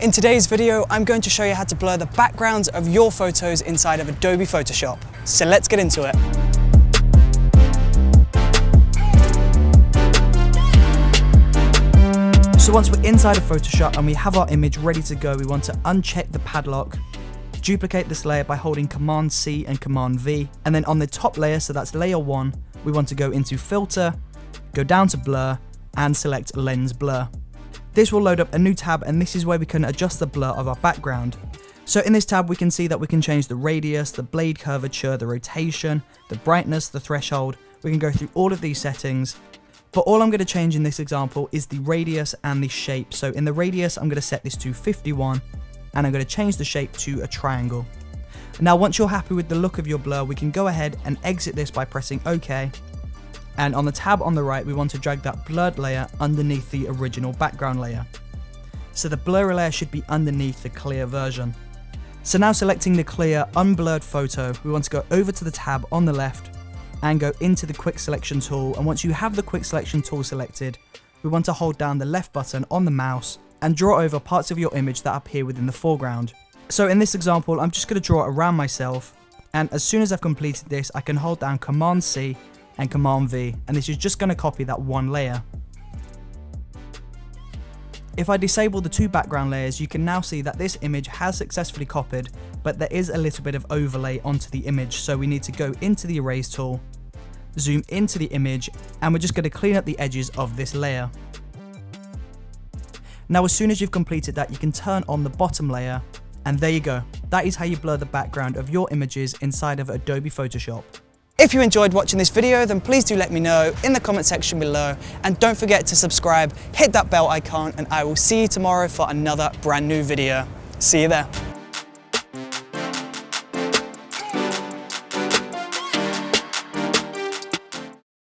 In today's video, I'm going to show you how to blur the backgrounds of your photos inside of Adobe Photoshop. So let's get into it. So once we're inside of Photoshop and we have our image ready to go, we want to uncheck the padlock, duplicate this layer by holding Command C and Command V, and then on the top layer, so that's layer 1, we want to go into Filter, go down to Blur, and select Lens Blur. This will load up a new tab, and this is where we can adjust the blur of our background. So in this tab we can see that we can change the radius, the blade curvature, the rotation, the brightness, the threshold. We can go through all of these settings, but all I'm going to change in this example is the radius and the shape. So in the radius I'm going to set this to 51, and I'm going to change the shape to a triangle. Now once you're happy with the look of your blur, we can go ahead and exit this by pressing OK. And on the tab on the right, we want to drag that blurred layer underneath the original background layer. So the blurry layer should be underneath the clear version. So now selecting the clear, unblurred photo, we want to go over to the tab on the left and go into the quick selection tool. And once you have the quick selection tool selected, we want to hold down the left button on the mouse and draw over parts of your image that appear within the foreground. So in this example, I'm just going to draw it around myself. And as soon as I've completed this, I can hold down Command C and Command V, and this is just going to copy that one layer. If I disable the two background layers, you can now see that this image has successfully copied, but there is a little bit of overlay onto the image, so we need to go into the erase tool, zoom into the image, and we're just going to clean up the edges of this layer. Now as soon as you've completed that, you can turn on the bottom layer, and there you go. That is how you blur the background of your images inside of Adobe Photoshop. If you enjoyed watching this video, then please do let me know in the comment section below, and don't forget to subscribe, hit that bell icon, and I will see you tomorrow for another brand new video. See you there.